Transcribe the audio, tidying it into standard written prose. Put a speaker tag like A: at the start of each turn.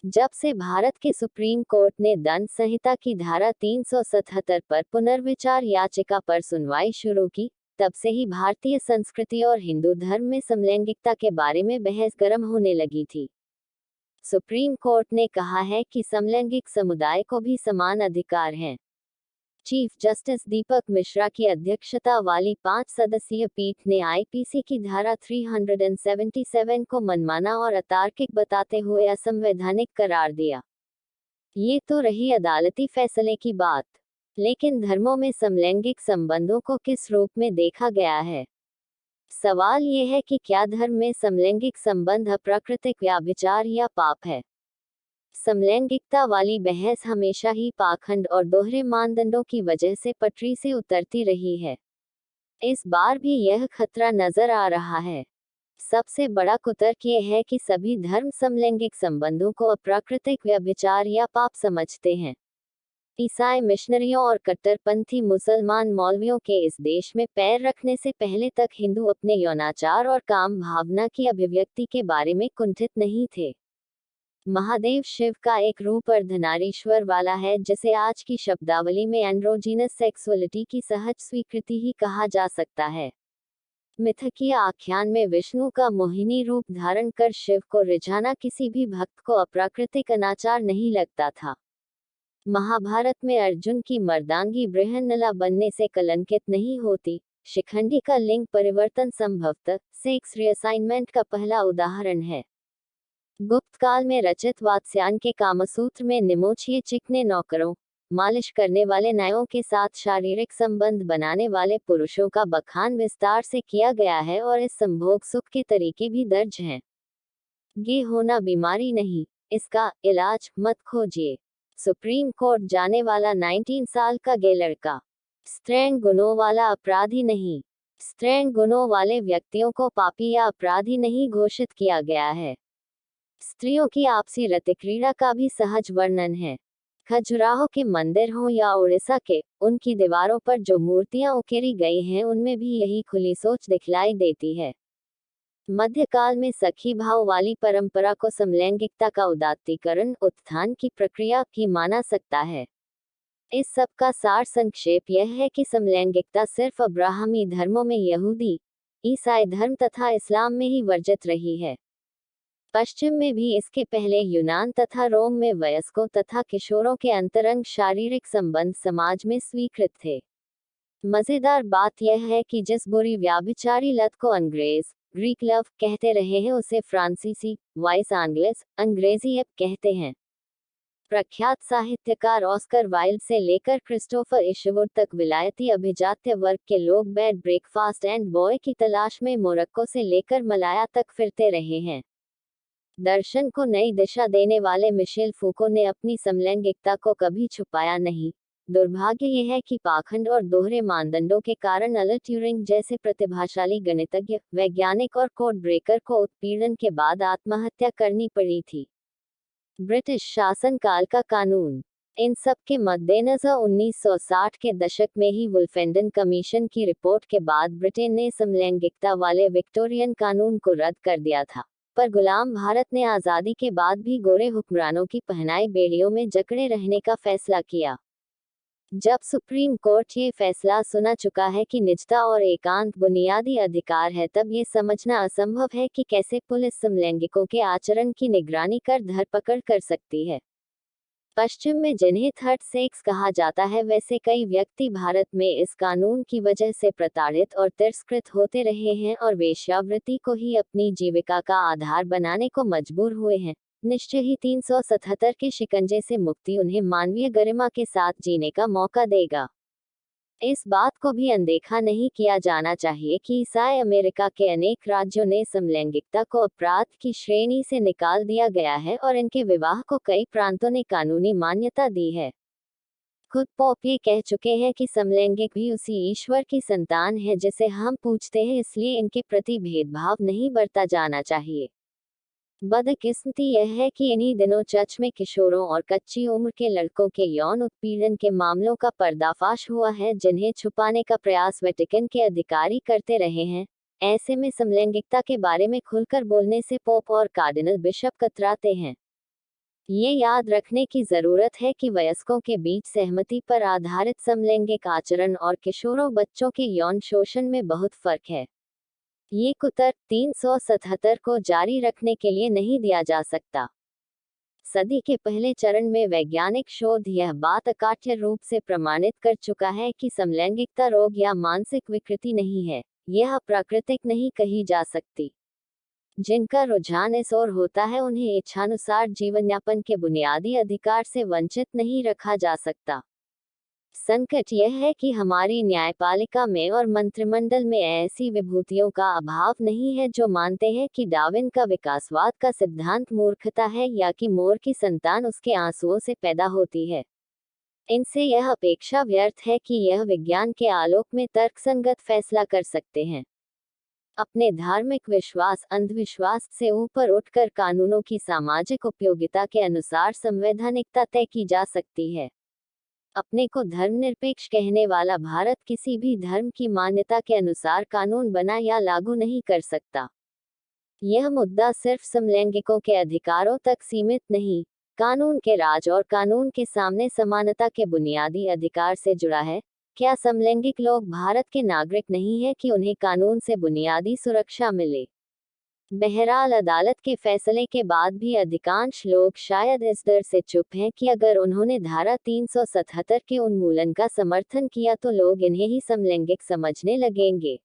A: जब से भारत के सुप्रीम कोर्ट ने दंड संहिता की धारा 377 पर पुनर्विचार याचिका पर सुनवाई शुरू की, तब से ही भारतीय संस्कृति और हिंदू धर्म में समलैंगिकता के बारे में बहस गर्म होने लगी थी। सुप्रीम कोर्ट ने कहा है कि समलैंगिक समुदाय को भी समान अधिकार हैं। चीफ जस्टिस दीपक मिश्रा की अध्यक्षता वाली 5 सदस्यीय पीठ ने आईपीसी की धारा 377 को मनमाना और अतार्किक बताते हुए असंवैधानिक करार दिया। ये तो रही अदालती फैसले की बात, लेकिन धर्मों में समलैंगिक संबंधों को किस रूप में देखा गया है? सवाल ये है कि क्या धर्म में समलैंगिक संबंध अप्राकृतिक व्याभिचार या पाप है? समलैंगिकता वाली बहस हमेशा ही पाखंड और दोहरे मानदंडों की वजह से पटरी से उतरती रही है। इस बार भी यह खतरा नजर आ रहा है। सबसे बड़ा कुतर्क ये है कि सभी धर्म समलैंगिक संबंधों को अप्राकृतिक व्यभिचार या पाप समझते हैं। ईसाई मिशनरियों और कट्टरपंथी मुसलमान मौलवियों के इस देश में पैर रखने से पहले तक हिंदू अपने यौनाचार और काम भावना की अभिव्यक्ति के बारे में कुंठित नहीं थे। महादेव शिव का एक रूप अर्धनारीश्वर वाला है, जिसे आज की शब्दावली में एंड्रोजीनस सेक्सुअलिटी की सहज स्वीकृति ही कहा जा सकता है। मिथकीय आख्यान में विष्णु का मोहिनी रूप धारण कर शिव को रिझाना किसी भी भक्त को अप्राकृतिक अनाचार नहीं लगता था। महाभारत में अर्जुन की मर्दांगी बृहन्नला बनने से कलंकित नहीं होती। शिखंडी का लिंग परिवर्तन संभवतः सेक्स रिअसाइनमेंट का पहला उदाहरण है। गुप्त काल में रचित वात्स्यायन के कामसूत्र में निमोछिए चिकने नौकरों, मालिश करने वाले नायों के साथ शारीरिक संबंध बनाने वाले पुरुषों का बखान विस्तार से किया गया है और इस संभोग सुख के तरीके भी दर्ज हैं। ये होना बीमारी नहीं, इसका इलाज मत खोजिए। सुप्रीम कोर्ट जाने वाला 19 साल का गे लड़का स्त्रैण गुणों वाला अपराधी नहीं। स्त्रैण गुणों वाले व्यक्तियों को पापी या अपराधी नहीं घोषित किया गया है। स्त्रियों की आपसी रतिक्रीड़ा का भी सहज वर्णन है। खजुराहो के मंदिर हों या उड़ीसा के, उनकी दीवारों पर जो मूर्तियां उकेरी गई हैं उनमें भी यही खुली सोच दिखलाई देती है। मध्यकाल में सखी भाव वाली परंपरा को समलैंगिकता का उदात्तीकरण, उत्थान की प्रक्रिया भी माना सकता है। इस सब का सार संक्षेप यह है कि समलैंगिकता सिर्फ अब्राहमी धर्मों में यहूदी, ईसाई धर्म तथा इस्लाम में ही वर्जित रही है। पश्चिम में भी इसके पहले यूनान तथा रोम में वयस्कों तथा किशोरों के अंतरंग शारीरिक संबंध समाज में स्वीकृत थे। मजेदार बात यह है कि जिस बुरी व्याभिचारी लत को अंग्रेज ग्रीक लव कहते रहे हैं उसे फ्रांसीसी वाइस आंग्लेस अंग्रेजी एप कहते हैं। प्रख्यात साहित्यकार ऑस्कर वाइल्ड से लेकर क्रिस्टोफर इशवुड तक विलायती अभिजात्य वर्ग के लोग बेड ब्रेकफास्ट एंड बॉय की तलाश में मोरक्को से लेकर मलाया तक फिरते रहे हैं। दर्शन को नई दिशा देने वाले मिशेल फूको ने अपनी समलैंगिकता को कभी छुपाया नहीं। दुर्भाग्य यह है कि पाखंड और दोहरे मानदंडों के कारण अलन ट्यूरिंग जैसे प्रतिभाशाली गणितज्ञ, वैज्ञानिक और कोड ब्रेकर को उत्पीड़न के बाद आत्महत्या करनी पड़ी थी। ब्रिटिश शासनकाल का कानून। इन सब के मद्देनजर 1960 के दशक में ही वुल्फेंडन कमीशन की रिपोर्ट के बाद ब्रिटेन ने समलैंगिकता वाले विक्टोरियन कानून को रद्द कर दिया था, पर गुलाम भारत ने आज़ादी के बाद भी गोरे हुक्मरानों की पहनाई बेड़ियों में जकड़े रहने का फैसला किया। जब सुप्रीम कोर्ट ये फैसला सुना चुका है कि निजता और एकांत बुनियादी अधिकार है, तब ये समझना असंभव है कि कैसे पुलिस समलैंगिकों के आचरण की निगरानी कर धरपकड़ कर सकती है। पश्चिम में जिन्हें थर्ड सेक्स कहा जाता है, वैसे कई व्यक्ति भारत में इस कानून की वजह से प्रताड़ित और तिरस्कृत होते रहे हैं और वेश्यावृत्ति को ही अपनी जीविका का आधार बनाने को मजबूर हुए हैं। निश्चय ही 377 के शिकंजे से मुक्ति उन्हें मानवीय गरिमा के साथ जीने का मौका देगा। इस बात को भी अनदेखा नहीं किया जाना चाहिए कि ईसाई अमेरिका के अनेक राज्यों ने समलैंगिकता को अपराध की श्रेणी से निकाल दिया गया है और इनके विवाह को कई प्रांतों ने कानूनी मान्यता दी है। खुद पोप ये कह चुके हैं कि समलैंगिक भी उसी ईश्वर की संतान है जिसे हम पूजते हैं, इसलिए इनके प्रति भेदभाव नहीं बरता जाना चाहिए। बदकिस्मती यह है कि इन्हीं दिनों चर्च में किशोरों और कच्ची उम्र के लड़कों के यौन उत्पीड़न के मामलों का पर्दाफाश हुआ है, जिन्हें छुपाने का प्रयास वेटिकन के अधिकारी करते रहे हैं। ऐसे में समलैंगिकता के बारे में खुलकर बोलने से पोप और कार्डिनल बिशप कतराते हैं। ये याद रखने की जरूरत है कि वयस्कों के बीच सहमति पर आधारित समलैंगिक आचरण और किशोरों बच्चों के यौन शोषण में बहुत फर्क है। ये कुतर्क 377 को जारी रखने के लिए नहीं दिया जा सकता। सदी के पहले चरण में वैज्ञानिक शोध यह बात अकाट्य रूप से प्रमाणित कर चुका है कि समलैंगिकता रोग या मानसिक विकृति नहीं है, यह अप्राकृतिक नहीं कही जा सकती। जिनका रुझान इस ओर होता है उन्हें इच्छानुसार जीवनयापन के बुनियादी अधिकार से वंचित नहीं रखा जा सकता। संकट यह है कि हमारी न्यायपालिका में और मंत्रिमंडल में ऐसी विभूतियों का अभाव नहीं है जो मानते हैं कि डार्विन का विकासवाद का सिद्धांत मूर्खता है या कि मोर की संतान उसके आंसुओं से पैदा होती है। इनसे यह अपेक्षा व्यर्थ है कि यह विज्ञान के आलोक में तर्कसंगत फैसला कर सकते हैं। अपने धार्मिक विश्वास अंधविश्वास से ऊपर उठकर कानूनों की सामाजिक उपयोगिता के अनुसार संवैधानिकता तय की जा सकती है। अपने को धर्मनिरपेक्ष कहने वाला भारत किसी भी धर्म की मान्यता के अनुसार कानून बना या लागू नहीं कर सकता। यह मुद्दा सिर्फ समलैंगिकों के अधिकारों तक सीमित नहीं, कानून के राज और कानून के सामने समानता के बुनियादी अधिकार से जुड़ा है। क्या समलैंगिक लोग भारत के नागरिक नहीं है कि उन्हें कानून से बुनियादी सुरक्षा मिले? बहरहाल अदालत के फैसले के बाद भी अधिकांश लोग शायद इस डर से चुप हैं कि अगर उन्होंने धारा 377 के उन्मूलन का समर्थन किया तो लोग इन्हें ही समलैंगिक समझने लगेंगे।